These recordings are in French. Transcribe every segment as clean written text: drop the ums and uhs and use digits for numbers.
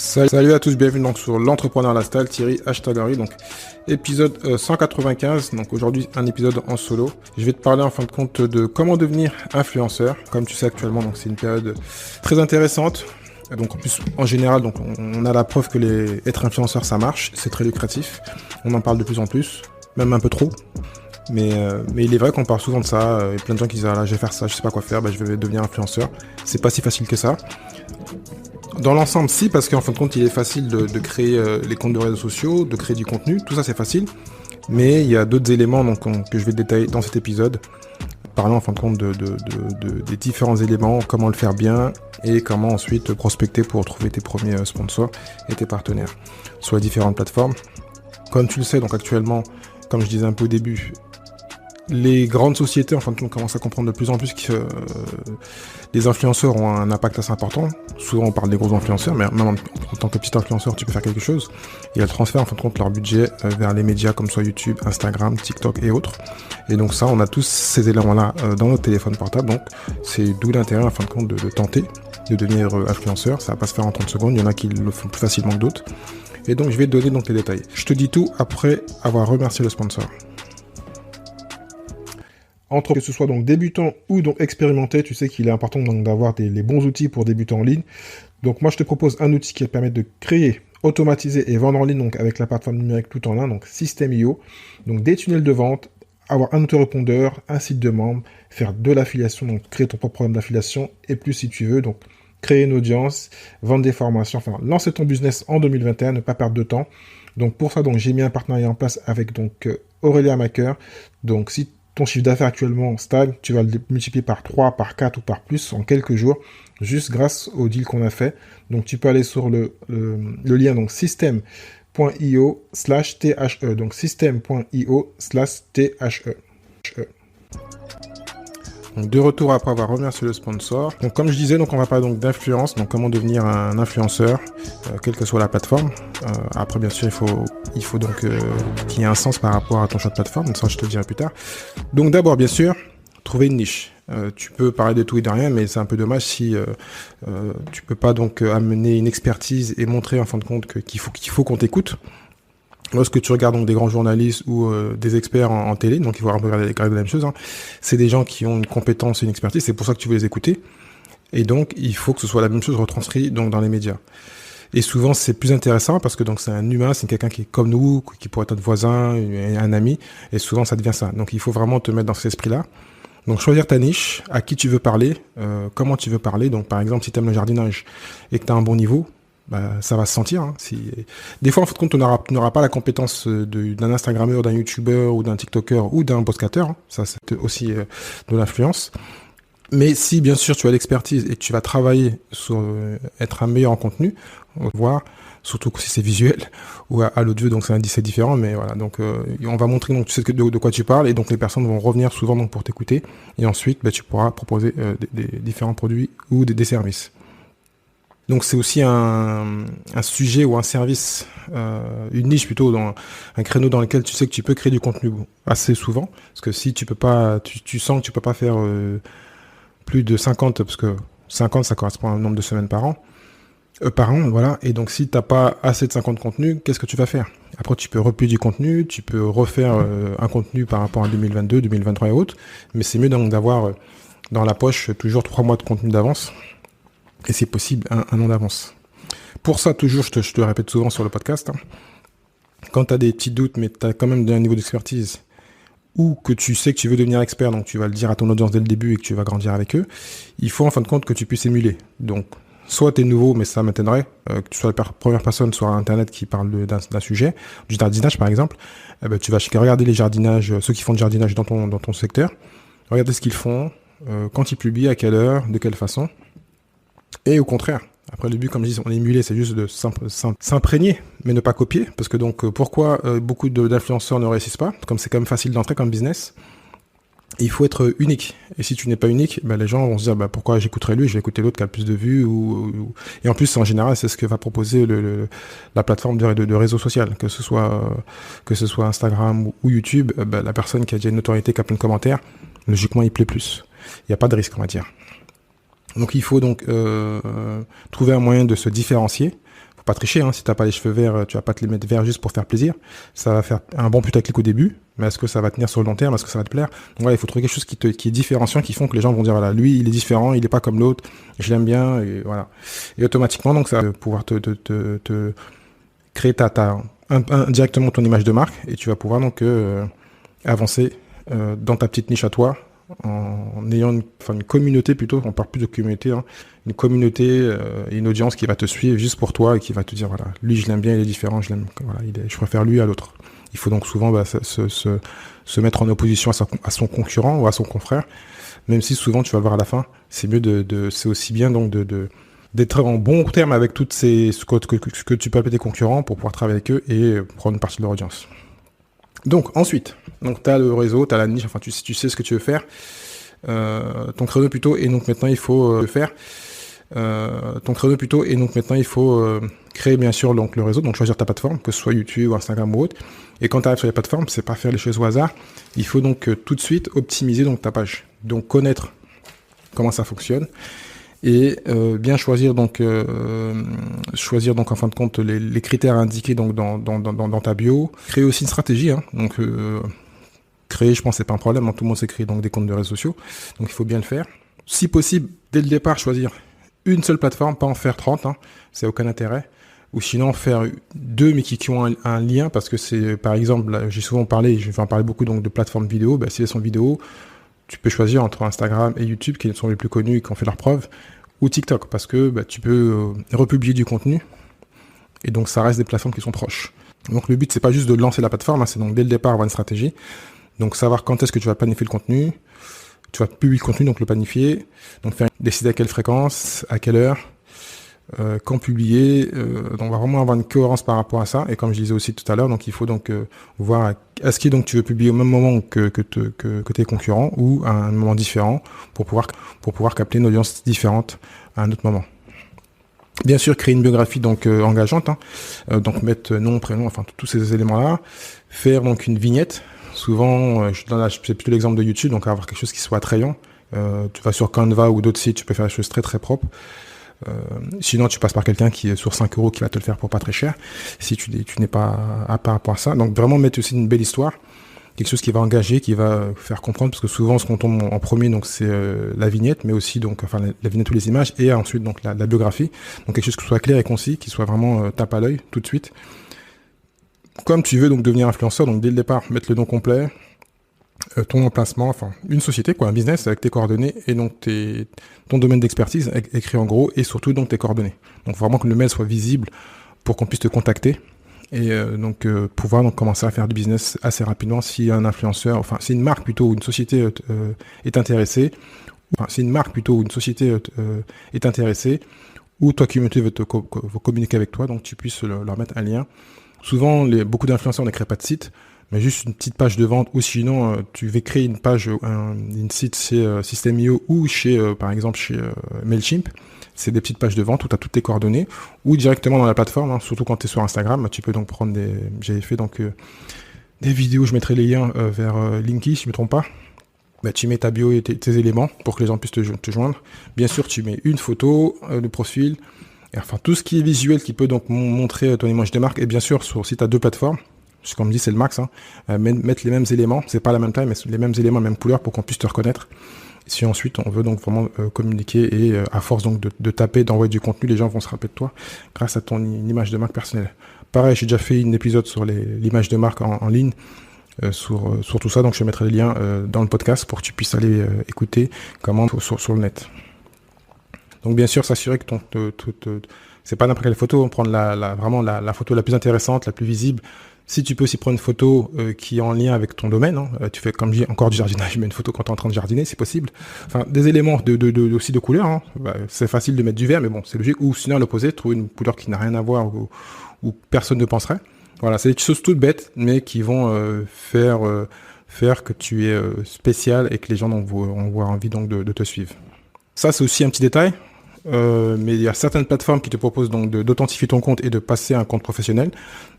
Salut à tous, bienvenue donc sur l'entrepreneur lifestyle, Thierry Hashtaleri, donc épisode 195, donc aujourd'hui un épisode en solo. Je vais te parler en fin de compte de comment devenir influenceur. Comme tu sais actuellement, donc c'est une période très intéressante. Donc en plus en général, donc on a la preuve que être influenceur ça marche, c'est très lucratif. On en parle de plus en plus, même un peu trop. Mais il est vrai qu'on parle souvent de ça. Il y a plein de gens qui disent je vais faire ça, je sais pas quoi faire, je vais devenir influenceur. C'est pas si facile que ça. Dans l'ensemble, si, parce qu'en fin de compte, il est facile de créer les comptes de réseaux sociaux, de créer du contenu, tout ça c'est facile. Mais il y a d'autres éléments donc, que je vais détailler dans cet épisode, parlant en fin de compte des différents éléments, comment le faire bien et comment ensuite prospecter pour trouver tes premiers sponsors et tes partenaires sur les différentes plateformes. Comme tu le sais, donc actuellement, comme je disais un peu au début, les grandes sociétés, en fin de compte, commencent à comprendre de plus en plus que les influenceurs ont un impact assez important. Souvent, on parle des gros influenceurs, mais même en tant que petit influenceur, tu peux faire quelque chose. Et elles transfèrent, en fin de compte, leur budget vers les médias comme soit YouTube, Instagram, TikTok et autres. Et donc ça, on a tous ces éléments-là dans notre téléphone portable. Donc, c'est d'où l'intérêt, en fin de compte, de tenter de devenir influenceur. Ça va pas se faire en 30 secondes. Il y en a qui le font plus facilement que d'autres. Et donc, je vais te donner donc les détails. Je te dis tout après avoir remercié le sponsor. Entre que ce soit donc débutant ou donc expérimenté, tu sais qu'il est important donc d'avoir les bons outils pour débuter en ligne. Donc moi je te propose un outil qui va te permettre de créer, automatiser et vendre en ligne donc avec la plateforme numérique tout en un, donc System.io. Donc des tunnels de vente, avoir un autorépondeur, un site de membres, faire de l'affiliation, donc créer ton propre programme d'affiliation et plus si tu veux, donc créer une audience, vendre des formations, enfin lancer ton business en 2021, ne pas perdre de temps. Donc pour ça donc j'ai mis un partenariat en place avec donc Aurélia Maker. Donc si ton chiffre d'affaires actuellement stagne, tu vas le multiplier par 3, par 4 ou par plus en quelques jours, juste grâce au deal qu'on a fait. Donc tu peux aller sur le lien donc system.io/THE. Donc system.io/THE. Donc de retour après avoir remercié le sponsor. Donc comme je disais, donc on va parler donc d'influence, donc comment devenir un influenceur, quelle que soit la plateforme. Après bien sûr il faut donc qu'il y ait un sens par rapport à ton choix de plateforme, donc ça je te le dirai plus tard. Donc d'abord bien sûr, trouver une niche. Tu peux parler de tout et de rien, mais c'est un peu dommage si tu peux pas donc amener une expertise et montrer en fin de compte qu'il faut qu'on t'écoute. Lorsque tu regardes donc des grands journalistes ou des experts en télé, donc il faut regarder la même chose, c'est des gens qui ont une compétence et une expertise, c'est pour ça que tu veux les écouter. Et donc, il faut que ce soit la même chose retranscrit donc dans les médias. Et souvent, c'est plus intéressant parce que donc c'est un humain, c'est quelqu'un qui est comme nous, qui pourrait être notre voisin, un ami, et souvent ça devient ça. Donc il faut vraiment te mettre dans cet esprit-là. Donc choisir ta niche, à qui tu veux parler, comment tu veux parler. Donc par exemple, si tu aimes le jardinage et que tu as un bon niveau, ça va se sentir. Des fois, en fin de compte, tu n'auras pas la compétence d'un Instagrammeur, d'un YouTuber ou d'un TikToker ou d'un podcaster. Ça, c'est aussi de l'influence. Mais si, bien sûr, tu as l'expertise et que tu vas travailler sur être un meilleur en contenu, on va voir, surtout si c'est visuel ou à l'audio, donc c'est différent. Mais voilà, donc on va montrer donc tu sais de quoi tu parles et donc les personnes vont revenir souvent donc pour t'écouter et ensuite tu pourras proposer des différents produits ou des services. Donc c'est aussi un sujet ou un service, une niche plutôt, dans un créneau dans lequel tu sais que tu peux créer du contenu assez souvent. Parce que si tu peux pas, tu sens que tu peux pas faire plus de 50, parce que 50 ça correspond à un nombre de semaines par an, voilà. Et donc si t'as pas assez de 50 contenus, qu'est-ce que tu vas faire? Après tu peux replier du contenu, tu peux refaire un contenu par rapport à 2022, 2023 et autres. Mais c'est mieux donc d'avoir dans la poche toujours 3 mois de contenu d'avance. Et c'est possible un an d'avance. Pour ça, toujours, je te répète souvent sur le podcast, quand tu as des petits doutes, mais tu as quand même un niveau d'expertise, ou que tu sais que tu veux devenir expert, donc tu vas le dire à ton audience dès le début et que tu vas grandir avec eux, il faut en fin de compte que tu puisses émuler. Donc, soit tu es nouveau, mais ça m'étonnerait, que tu sois la première personne sur Internet qui parle d'un sujet, du jardinage par exemple, tu vas regarder les jardinages, ceux qui font du jardinage dans ton secteur, regarder ce qu'ils font, quand ils publient, à quelle heure, de quelle façon. Et au contraire, après le but, comme je dis, on est émulé, c'est juste de s'imprégner, mais ne pas copier. Parce que donc, pourquoi beaucoup d'influenceurs ne réussissent pas? Comme c'est quand même facile d'entrer comme business, il faut être unique. Et si tu n'es pas unique, les gens vont se dire pourquoi j'écouterai lui, je vais écouter l'autre qui a le plus de vues. Et en plus, en général, c'est ce que va proposer la plateforme de réseau social, que ce soit Instagram ou YouTube. La personne qui a déjà une notoriété, qui a plein de commentaires, logiquement, il plaît plus. Il n'y a pas de risque, on va dire. Donc il faut donc trouver un moyen de se différencier. Faut pas tricher, hein. Si t'as pas les cheveux verts, tu vas pas te les mettre verts juste pour faire plaisir. Ça va faire un bon putaclic au début, mais est-ce que ça va tenir sur le long terme? Est-ce que ça va te plaire? Donc voilà, il faut trouver quelque chose qui est différenciant, qui font que les gens vont dire voilà, lui il est différent, il est pas comme l'autre, je l'aime bien, et voilà. Et automatiquement, donc ça va pouvoir te créer directement ton image de marque, et tu vas pouvoir donc avancer dans ta petite niche à toi, en ayant une communauté plutôt, on parle plus de communauté, hein, une communauté et une audience qui va te suivre juste pour toi et qui va te dire voilà, lui je l'aime bien, il est différent, je l'aime, voilà, je préfère lui à l'autre. Il faut donc souvent se mettre en opposition à son concurrent ou à son confrère, même si souvent tu vas le voir à la fin, c'est mieux c'est aussi bien donc d'être en bon terme avec toutes ce que tu peux appeler tes concurrents pour pouvoir travailler avec eux et prendre une partie de leur audience. Donc ensuite, tu as le réseau, tu as la niche, enfin tu sais ce que tu veux faire, ton créneau plutôt, et donc maintenant il faut créer bien sûr donc le réseau, donc choisir ta plateforme, que ce soit YouTube, Instagram ou autre. Et quand tu arrives sur les plateformes, c'est pas faire les choses au hasard, il faut donc tout de suite optimiser donc ta page, donc connaître comment ça fonctionne. Et bien choisir donc en fin de compte les critères indiqués donc dans ta bio. Créer aussi une stratégie, hein. Donc créer, je pense c'est pas un problème, hein. Tout le monde sait créer donc des comptes de réseaux sociaux, donc il faut bien le faire. Si possible, dès le départ, choisir une seule plateforme, pas en faire 30, hein. C'est aucun intérêt. Ou sinon faire 2 mais qui ont un lien, parce que c'est par exemple, là, j'ai souvent parlé, je vais en parler beaucoup donc de plateformes vidéo. Si elles sont vidéo, tu peux choisir entre Instagram et YouTube, qui sont les plus connus et qui ont fait leurs preuves, ou TikTok, parce que tu peux republier du contenu, et donc ça reste des plateformes qui sont proches. Donc le but, c'est pas juste de lancer la plateforme, hein, c'est donc dès le départ avoir une stratégie, donc savoir quand est-ce que tu vas planifier le contenu, tu vas publier le contenu, donc le planifier, donc décider à quelle fréquence, à quelle heure, quand publier, donc on va vraiment avoir une cohérence par rapport à ça, et comme je disais aussi tout à l'heure, donc il faut donc voir est-ce que donc tu veux publier au même moment que tes concurrents ou à un moment différent pour pouvoir capter une audience différente à un autre moment. Bien sûr, créer une biographie donc engageante, hein, donc mettre nom, prénom, enfin tous ces éléments-là, faire donc une vignette. Souvent, c'est plutôt l'exemple de YouTube, donc avoir quelque chose qui soit attrayant. Tu vas sur Canva ou d'autres sites, tu peux faire des choses très très propres. Sinon tu passes par quelqu'un qui est sur 5 € qui va te le faire pour pas très cher si tu n'es pas à par rapport à ça. Donc vraiment mettre aussi une belle histoire, quelque chose qui va engager, qui va faire comprendre, parce que souvent ce qu'on tombe en premier donc c'est la vignette, mais aussi donc la vignette ou les images, et ensuite donc la biographie, donc quelque chose qui soit clair et concis, qui soit vraiment tape à l'œil tout de suite. Comme tu veux donc devenir influenceur, donc dès le départ mettre le nom complet, ton emplacement, enfin une société, un business avec tes coordonnées et donc ton domaine d'expertise écrit en gros, et surtout donc tes coordonnées. Donc vraiment que le mail soit visible pour qu'on puisse te contacter et pouvoir donc commencer à faire du business assez rapidement si un influenceur, enfin si une marque plutôt ou une société est intéressée, ou toi communauté veut communiquer avec toi, donc tu puisses leur mettre un lien. Souvent beaucoup d'influenceurs ne créent pas de site, mais juste une petite page de vente, ou sinon tu vas créer une page, une site chez System.io ou par exemple chez Mailchimp. C'est des petites pages de vente où tu as toutes tes coordonnées, ou directement dans la plateforme, hein, surtout quand tu es sur Instagram, tu peux donc prendre j'avais fait donc des vidéos, je mettrai les liens vers Linky si je ne me trompe pas. Tu mets ta bio et tes éléments pour que les gens puissent te joindre. Bien sûr, tu mets une photo, le profil, et enfin tout ce qui est visuel qui peut donc montrer ton image de marque. Et bien sûr, si tu as 2 plateformes, comme je dis, c'est le max, hein, mettre les mêmes éléments, c'est pas la même taille, mais les mêmes éléments, même couleur pour qu'on puisse te reconnaître. Si ensuite on veut donc vraiment communiquer, et à force donc de taper, d'envoyer du contenu, les gens vont se rappeler de toi grâce à ton image de marque personnelle. Pareil, j'ai déjà fait un épisode sur l'image de marque en ligne, sur tout ça, donc je mettrai les liens dans le podcast pour que tu puisses aller écouter comment sur le net. Donc bien sûr, s'assurer que c'est pas n'importe quelle photo, prendre vraiment la photo la plus intéressante, la plus visible. Si tu peux aussi prendre une photo qui est en lien avec ton domaine, hein, tu fais comme je dis, encore du jardinage, mais une photo quand tu es en train de jardiner, c'est possible. Enfin, des éléments aussi de couleur, hein. C'est facile de mettre du vert, mais bon, c'est logique. Ou sinon, à l'opposé, trouver une couleur qui n'a rien à voir ou personne ne penserait. Voilà, c'est des choses toutes bêtes, mais qui vont faire que tu es spécial et que les gens vont avoir envie donc de te suivre. Ça, c'est aussi un petit détail. Mais il y a certaines plateformes qui te proposent donc d'authentifier ton compte et de passer à un compte professionnel.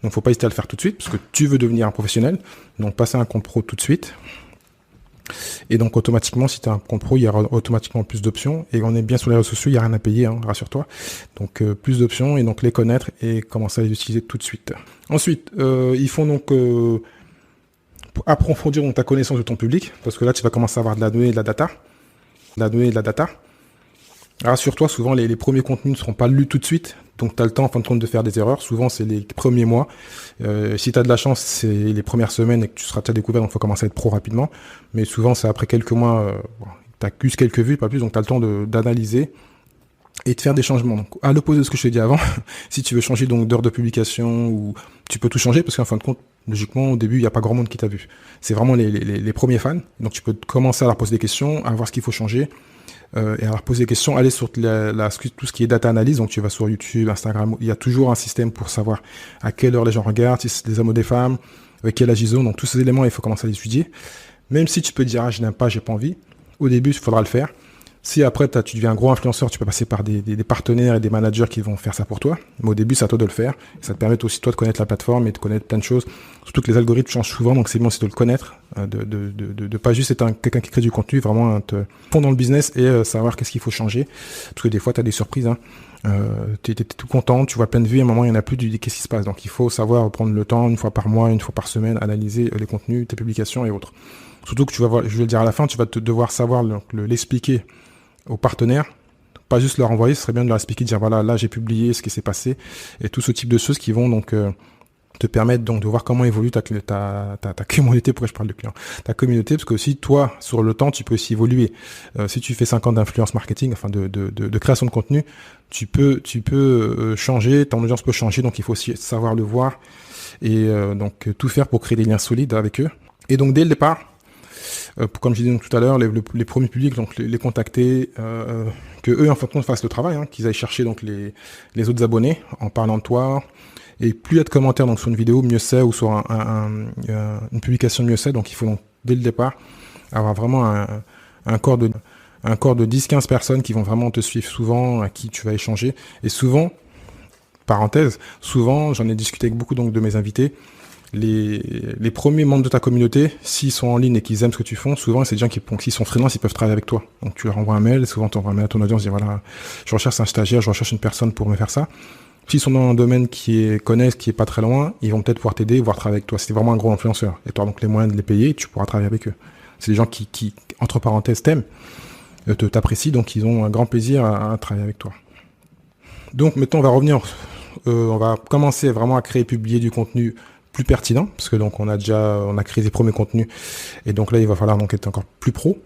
Donc faut pas hésiter à le faire tout de suite, parce que tu veux devenir un professionnel. Donc passer à un compte pro tout de suite. Et donc automatiquement, si tu as un compte pro, il y aura automatiquement plus d'options. Et on est bien sur les réseaux sociaux, il n'y a rien à payer, hein, rassure-toi. Donc plus d'options et donc les connaître et commencer à les utiliser tout de suite. Ensuite, ils font donc pour approfondir donc, ta connaissance de ton public, parce que là tu vas commencer à avoir de la donnée et de la data. Rassure-toi, souvent les premiers contenus ne seront pas lus tout de suite, donc tu as le temps en fin de compte de faire des erreurs. Souvent c'est les premiers mois. Si tu as de la chance, c'est les premières semaines et que tu seras déjà découvert, donc il faut commencer à être pro rapidement. Mais souvent c'est après quelques mois, tu as juste quelques vues, pas plus, donc tu as le temps d'analyser et de faire des changements. Donc à l'opposé de ce que je t'ai dit avant, si tu veux changer donc d'heure de publication, ou tu peux tout changer, parce qu'en fin de compte, logiquement au début il n'y a pas grand monde qui t'a vu. C'est vraiment les premiers fans, donc tu peux commencer à leur poser des questions, à voir ce qu'il faut changer. Et à leur poser des questions, aller sur tout ce qui est data analyse, donc tu vas sur YouTube, Instagram, il y a toujours un système pour savoir à quelle heure les gens regardent, si c'est des hommes ou des femmes, avec quel âge ils ont, donc tous ces éléments il faut commencer à les étudier. Même si tu peux dire je n'aime pas, j'ai pas envie, au début il faudra le faire. Si après tu deviens un gros influenceur, tu peux passer par des partenaires et des managers qui vont faire ça pour toi. Mais au début, c'est à toi de le faire. Ça te permet aussi toi de connaître la plateforme et de connaître plein de choses. Surtout que les algorithmes changent souvent, donc c'est bien aussi de le connaître, de pas juste être quelqu'un qui crée du contenu, vraiment te fondre dans le business et savoir qu'est-ce qu'il faut changer. Parce que des fois, tu as des surprises. Hein. T'es tout content, tu vois plein de vues, à un moment il y en a plus, qu'est-ce qui se passe. Donc il faut savoir prendre le temps, une fois par mois, une fois par semaine, analyser les contenus, tes publications et autres. Surtout que tu vas voir, je vais le dire à la fin, tu vas devoir savoir l'expliquer aux partenaires, pas juste leur envoyer, ce serait bien de leur expliquer, de dire voilà, là j'ai publié ce qui s'est passé, et tout ce type de choses qui vont donc te permettre donc de voir comment évolue ta communauté. Pourquoi je parle de client, ta communauté, parce que aussi toi sur le temps tu peux aussi évoluer. Si tu fais 5 ans d'influence marketing, enfin de création de contenu, tu peux changer, ton audience peut changer, donc il faut aussi savoir le voir et donc tout faire pour créer des liens solides avec eux. Et donc dès le départ, comme je disais tout à l'heure, les premiers publics, donc les contacter, que eux en fin de compte fassent le travail, hein, qu'ils aillent chercher donc les autres abonnés en parlant de toi. Et plus il y a de commentaires donc sur une vidéo, mieux c'est, ou sur une publication, mieux c'est. Donc il faut donc dès le départ avoir vraiment un corps de 10-15 personnes qui vont vraiment te suivre souvent, à qui tu vas échanger. Et souvent, parenthèse, j'en ai discuté avec beaucoup donc de mes invités. Les premiers membres de ta communauté, s'ils sont en ligne et qu'ils aiment ce que tu fais, souvent c'est des gens s'ils sont freelance, ils peuvent travailler avec toi. Donc tu leur envoies un mail, souvent tu envoies un mail à ton audience, dis voilà, je recherche un stagiaire, je recherche une personne pour me faire ça. S'ils sont dans un domaine connaissent, qui est pas très loin, ils vont peut-être pouvoir t'aider, voire travailler avec toi. C'est vraiment un gros influenceur. Et tu auras donc les moyens de les payer et tu pourras travailler avec eux. C'est des gens qui entre parenthèses, t'aiment, t'apprécient, donc ils ont un grand plaisir à travailler avec toi. Donc maintenant on va commencer vraiment à créer et publier du contenu plus pertinent, parce que donc on a créé des premiers contenus, et donc là il va falloir donc être encore plus pro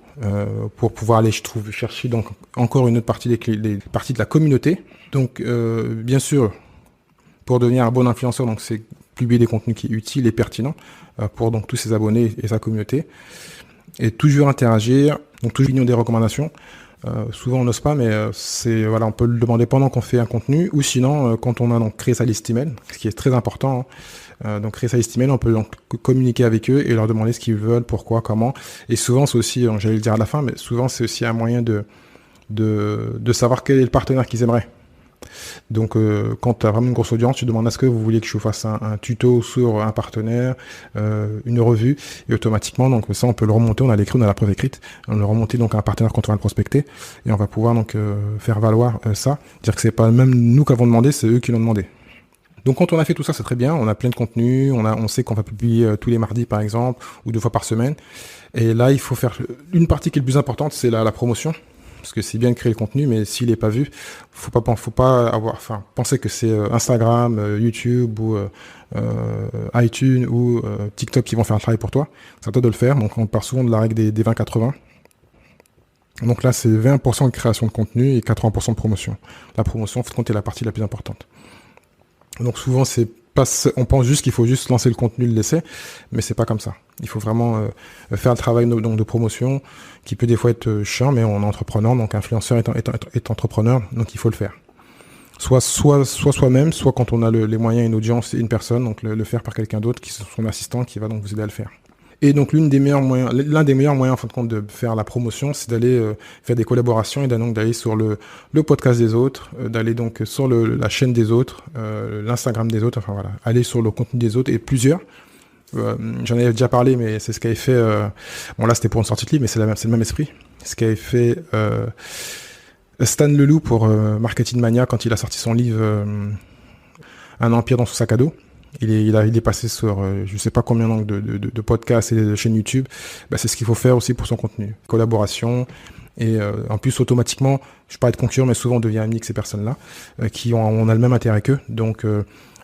pour pouvoir aller chercher donc encore une autre partie des parties de la communauté. Donc bien sûr, pour devenir un bon influenceur, donc c'est publier des contenus qui est utile et pertinent pour donc tous ses abonnés et sa communauté, et toujours interagir, donc toujours donner des recommandations. Souvent on n'ose pas, mais on peut le demander pendant qu'on fait un contenu, ou sinon quand on a donc créé sa liste email, ce qui est très important. Hein. Donc créer sa liste email, on peut donc communiquer avec eux et leur demander ce qu'ils veulent, pourquoi, comment. Et souvent c'est aussi, j'allais le dire à la fin, mais souvent c'est aussi un moyen de savoir quel est le partenaire qu'ils aimeraient. Donc quand tu as vraiment une grosse audience, tu demandes à ce que vous vouliez que je vous fasse un tuto sur un partenaire, une revue, et automatiquement donc ça on peut le remonter, on a l'écrit, on a la preuve écrite, on le remonter donc à un partenaire quand on va le prospecter, et on va pouvoir donc faire valoir ça, dire que c'est pas même nous qui avons demandé, c'est eux qui l'ont demandé. Donc quand on a fait tout ça, c'est très bien, on a plein de contenu, on sait qu'on va publier tous les mardis par exemple, ou 2 fois par semaine. Et là, il faut faire une partie qui est le plus importante, c'est la promotion. Parce que c'est bien de créer le contenu, mais s'il n'est pas vu, faut pas penser que c'est Instagram, YouTube ou iTunes ou TikTok qui vont faire le travail pour toi. C'est à toi de le faire. Donc on part souvent de la règle des 20-80. Donc là, c'est 20% de création de contenu et 80% de promotion. La promotion, faut compter la partie la plus importante. Donc souvent on pense juste qu'il faut juste lancer le contenu, le laisser, mais c'est pas comme ça. Il faut vraiment faire le travail donc de promotion, qui peut des fois être chiant, mais on est entrepreneur, donc influenceur est entrepreneur, donc il faut le faire. Soit soi-même, soit quand on a les moyens, une audience et une personne, donc le faire par quelqu'un d'autre, qui est son assistant, qui va donc vous aider à le faire. Et donc l'un des meilleurs moyens en fin de compte de faire la promotion, c'est d'aller faire des collaborations et donc d'aller sur le podcast des autres, d'aller donc sur la chaîne des autres, l'Instagram des autres, enfin voilà, aller sur le contenu des autres et plusieurs. j'en avais déjà parlé, mais c'est ce qu'avait fait, bon là c'était pour une sortie de livre, mais c'est le même esprit, ce qu'avait fait Stan Leloup pour Marketing Mania quand il a sorti son livre Un empire dans son sac à dos. Il est passé sur je sais pas combien donc de podcasts et de chaînes YouTube. C'est ce qu'il faut faire aussi pour son contenu. Collaboration. Et en plus, automatiquement, je parle de concurrents, mais souvent on devient ami avec ces personnes-là, on a le même intérêt qu'eux. Donc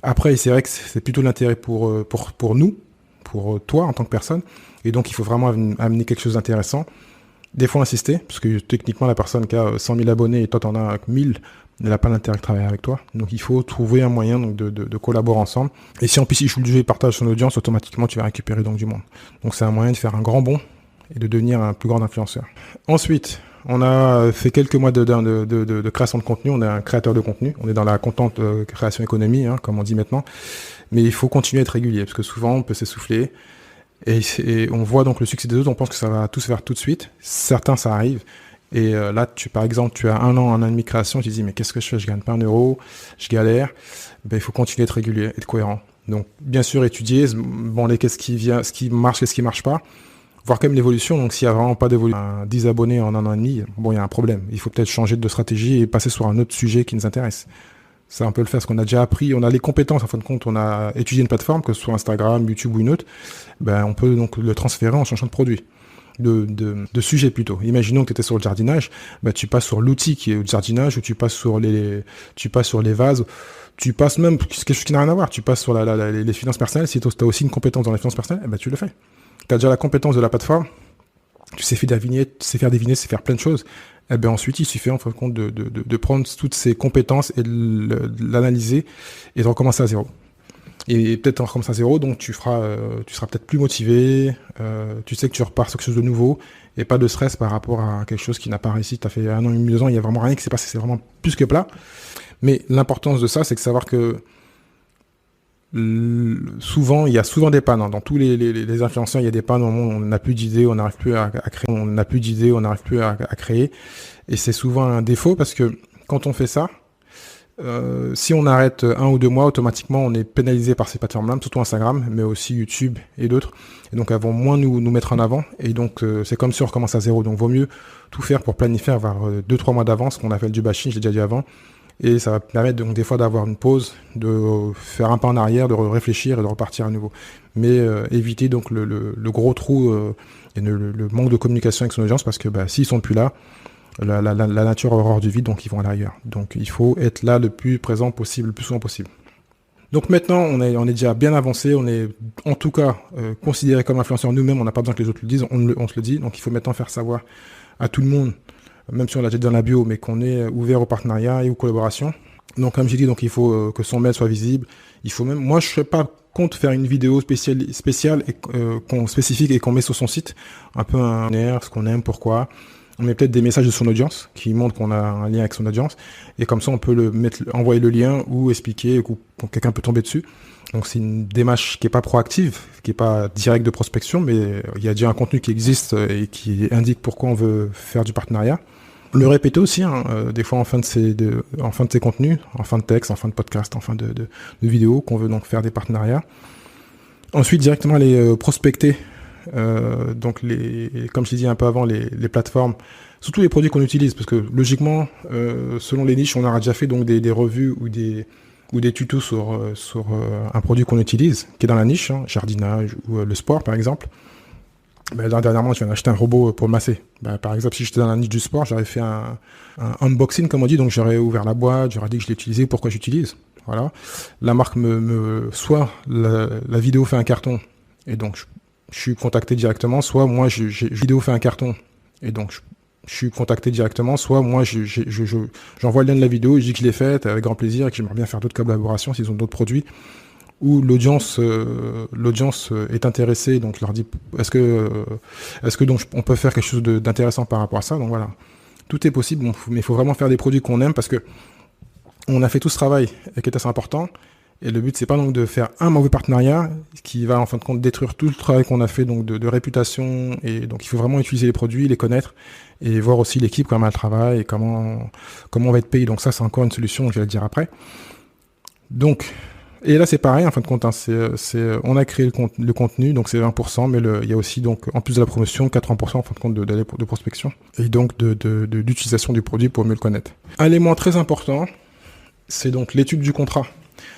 après, c'est vrai que c'est plutôt l'intérêt pour nous, pour toi en tant que personne. Et donc il faut vraiment amener quelque chose d'intéressant. Des fois insister, parce que techniquement la personne qui a 100 000 abonnés et toi t'en as 1000, elle n'a pas l'intérêt de travailler avec toi. Donc il faut trouver un moyen donc, de collaborer ensemble. Et si en plus il joue le jeu et partage son audience, automatiquement tu vas récupérer donc du monde. Donc c'est un moyen de faire un grand bond et de devenir un plus grand influenceur. Ensuite, on a fait quelques mois de création de contenu. On est un créateur de contenu. On est dans la content création économie, comme on dit maintenant. Mais il faut continuer à être régulier, parce que souvent on peut s'essouffler. Et on voit donc le succès des autres, on pense que ça va tout se faire tout de suite. Certains, ça arrive. Et là, par exemple, tu as 1 an et demi de création, tu te dis, mais qu'est-ce que je fais? Je gagne pas 1 euro, je galère. Il faut continuer à être régulier, être cohérent. Donc, bien sûr, étudier, qu'est-ce qui marche, qu'est-ce qui marche pas. Voir quand même l'évolution. Donc, s'il y a vraiment pas d'évolution, 10 abonnés en 1 an et demi, il y a un problème. Il faut peut-être changer de stratégie et passer sur un autre sujet qui nous intéresse. Ça, on peut le faire, parce qu'on a déjà appris, on a les compétences, en fin de compte, on a étudié une plateforme, que ce soit Instagram, YouTube ou une autre, on peut donc le transférer en changeant de produit, de sujet plutôt. Imaginons que tu étais sur le jardinage, tu passes sur l'outil qui est le jardinage, ou tu passes sur les vases, tu passes même, quelque chose qui n'a rien à voir, tu passes sur les finances personnelles. Si tu as aussi une compétence dans les finances personnelles, tu le fais. Tu as déjà la compétence de la plateforme, tu sais faire des vignettes, tu sais faire plein de choses. Ensuite, il suffit en fin de compte de prendre toutes ces compétences et de l'analyser et de recommencer à zéro. Et peut-être en recommençant à zéro, donc tu seras peut-être plus motivé, tu sais que tu repars sur quelque chose de nouveau et pas de stress par rapport à quelque chose qui n'a pas réussi. Tu as fait 1 an et demi, 2 ans, il n'y a vraiment rien qui s'est passé, c'est vraiment plus que plat. Mais l'importance de ça, c'est de savoir que souvent, il y a souvent des pannes. Dans tous les influenceurs, il y a des pannes. On n'a plus d'idées, on n'arrive plus à créer. On n'a plus d'idées, on n'arrive plus à créer. Et c'est souvent un défaut, parce que quand on fait ça, si on arrête 1 ou 2 mois, automatiquement, on est pénalisé par ces plateformes-là, surtout Instagram, mais aussi YouTube et d'autres. Et donc, elles vont moins nous mettre en avant. Et donc, c'est comme si on recommence à zéro. Donc, vaut mieux tout faire pour planifier, avoir 2-3 mois d'avance, qu'on appelle du bashing, je l'ai déjà dit avant. Et ça va permettre donc des fois d'avoir une pause, de faire un pas en arrière, de réfléchir et de repartir à nouveau. Mais éviter donc le gros trou et le manque de communication avec son audience, parce que s'ils sont plus là, la nature a horreur du vide, donc ils vont aller ailleurs. Donc il faut être là le plus présent possible, le plus souvent possible. Donc maintenant, on est déjà bien avancé, on est en tout cas considéré comme influenceur nous-mêmes, on n'a pas besoin que les autres le disent, on se le dit. Donc il faut maintenant faire savoir à tout le monde, même si on l'a déjà dit dans la bio, mais qu'on est ouvert au partenariat et aux collaborations. Donc comme j'ai dit, donc il faut que son mail soit visible. Il faut même, moi je serais pas contre faire une vidéo spéciale et spécifique et qu'on met sur son site, un peu un air, ce qu'on aime, pourquoi. On met peut-être des messages de son audience qui montrent qu'on a un lien avec son audience, et comme ça on peut envoyer le lien ou expliquer, ou quelqu'un peut tomber dessus. Donc c'est une démarche qui est pas proactive, qui est pas directe de prospection, mais il y a déjà un contenu qui existe et qui indique pourquoi on veut faire du partenariat. Le répéter aussi, des fois en fin de ces contenus, en fin de texte, en fin de podcast, en fin de vidéo, qu'on veut donc faire des partenariats. Ensuite, directement aller prospecter, donc comme je l'ai dit un peu avant, les plateformes, surtout les produits qu'on utilise, parce que logiquement, selon les niches, on aura déjà fait donc des revues ou des tutos sur un produit qu'on utilise, qui est dans la niche, jardinage ou le sport par exemple. Dernièrement, je viens d'acheter un robot pour masser. Par exemple, si j'étais dans la niche du sport, j'aurais fait un unboxing, comme on dit, donc j'aurais ouvert la boîte, j'aurais dit que je l'ai utilisé, pourquoi j'utilise. Voilà. La marque soit la vidéo fait un carton, et donc je suis contacté directement, soit moi, vidéo fait un carton, et donc je suis contacté directement, soit moi, j'envoie le lien de la vidéo, je dis que je l'ai faite avec grand plaisir et que j'aimerais bien faire d'autres collaborations s'ils ont d'autres produits, où l'audience est intéressée, donc je leur dis est-ce que donc on peut faire quelque chose d'intéressant par rapport à ça. Donc voilà, tout est possible, mais il faut vraiment faire des produits qu'on aime, parce que on a fait tout ce travail qui est assez important, et le but c'est pas donc de faire un mauvais partenariat qui va en fin de compte détruire tout le travail qu'on a fait donc de réputation. Et donc il faut vraiment utiliser les produits, les connaître et voir aussi l'équipe comment elle travaille et comment on va être payé. Donc ça c'est encore une solution, je vais le dire après. Donc Et là, c'est pareil, en fin de compte, hein, on a créé le contenu, donc c'est 20%, mais il y a aussi, donc, en plus de la promotion, 80% en fin de compte de prospection, et donc d'utilisation du produit pour mieux le connaître. Un élément très important, c'est donc l'étude du contrat.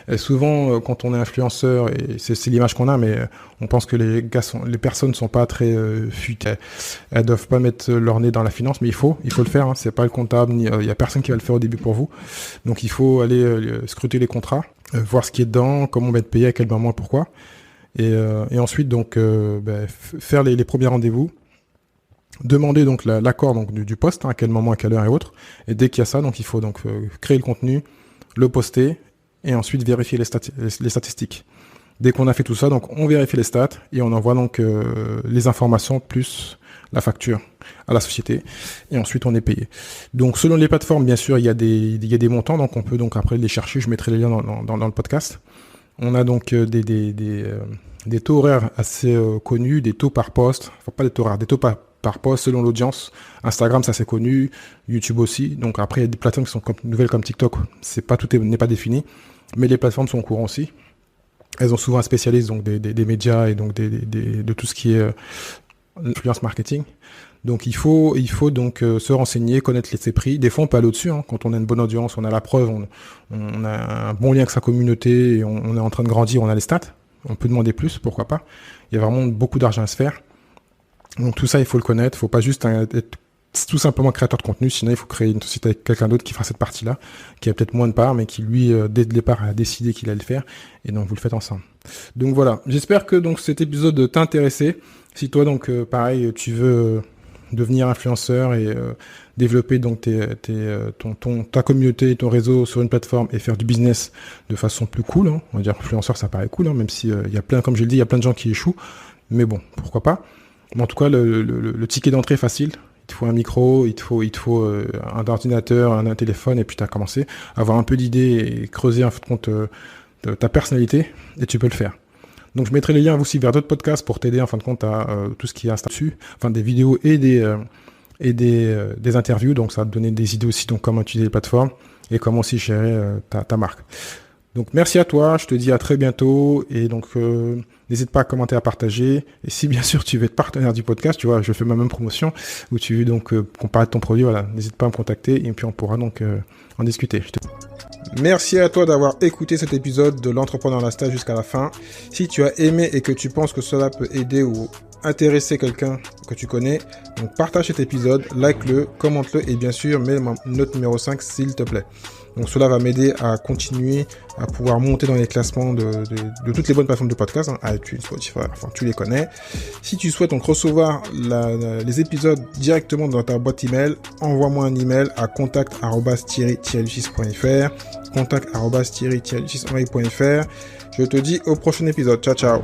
Et souvent, quand on est influenceur, et c'est l'image qu'on a, mais on pense que les personnes sont pas très futées. Elles doivent pas mettre leur nez dans la finance, mais il faut le faire. Hein. C'est pas le comptable, il y a personne qui va le faire au début pour vous. Donc il faut aller scruter les contrats, voir ce qui est dedans, comment on va être payé, à quel moment, pourquoi. Et ensuite donc faire les premiers rendez-vous. Demander donc l'accord donc du poste, hein, à quel moment, à quelle heure et autres. Et dès qu'il y a ça, donc il faut donc créer le contenu, le poster. Et ensuite vérifier les statistiques. Dès qu'on a fait tout ça, donc on vérifie les stats et on envoie donc les informations plus la facture à la société. Et ensuite on est payé. Donc selon les plateformes, bien sûr, il y a des montants, donc on peut donc après les chercher. Je mettrai les liens dans le podcast. On a donc des taux horaires assez connus, des taux par poste. Enfin pas des taux horaires, des taux par poste selon l'audience. Instagram, ça c'est connu, YouTube aussi. Donc après, il y a des plateformes qui sont nouvelles comme TikTok. Tout n'est pas défini, mais les plateformes sont au courant aussi. Elles ont souvent un spécialiste donc des médias et donc de tout ce qui est influence marketing. Donc il faut donc se renseigner, connaître ses prix. Des fois on peut aller au-dessus, hein. Quand on a une bonne audience, on a la preuve, on a un bon lien avec sa communauté et on est en train de grandir, on a les stats. On peut demander plus, pourquoi pas. Il y a vraiment beaucoup d'argent à se faire. Donc tout ça, il faut le connaître. Il faut pas juste être tout simplement créateur de contenu. Sinon, il faut créer une société avec quelqu'un d'autre qui fera cette partie-là, qui a peut-être moins de parts, mais qui lui, dès le départ, a décidé qu'il allait le faire. Et donc, vous le faites ensemble. Donc voilà. J'espère que donc cet épisode t'a intéressé. Si toi, donc pareil, tu veux devenir influenceur et développer donc ta communauté, ton réseau sur une plateforme et faire du business de façon plus cool, hein. On va dire influenceur, ça paraît cool, hein, même si il y a plein, comme je l'ai dit, il y a plein de gens qui échouent. Mais bon, pourquoi pas. Mais en tout cas, le ticket d'entrée est facile. Il te faut un micro, il te faut un ordinateur, un téléphone, et puis tu as commencé à avoir un peu d'idées et creuser en fin de compte ta personnalité, et tu peux le faire. Donc je mettrai les liens aussi vers d'autres podcasts pour t'aider en fin de compte à tout ce qui est Insta dessus, enfin des vidéos et des interviews. Donc ça va te donner des idées aussi, donc comment utiliser les plateformes et comment aussi gérer ta marque. Donc merci à toi, je te dis à très bientôt et donc n'hésite pas à commenter, à partager. Et si bien sûr tu veux être partenaire du podcast, tu vois, je fais ma même promotion où tu veux donc comparer ton produit, voilà, n'hésite pas à me contacter et puis on pourra donc en discuter. Merci à toi d'avoir écouté cet épisode de l'Entrepreneur Insta jusqu'à la fin. Si tu as aimé et que tu penses que cela peut aider ou intéresser quelqu'un que tu connais, donc partage cet épisode, like-le, commente-le et bien sûr mets ma note numéro 5 s'il te plaît. Donc cela va m'aider à continuer à pouvoir monter dans les classements de toutes les bonnes plateformes de podcast, hein, iTunes, Spotify, enfin tu les connais. Si tu souhaites donc recevoir les épisodes directement dans ta boîte email, envoie-moi un email à contact@thierry-6.fr, contact@thierry-6.fr. Je te dis au prochain épisode. Ciao ciao.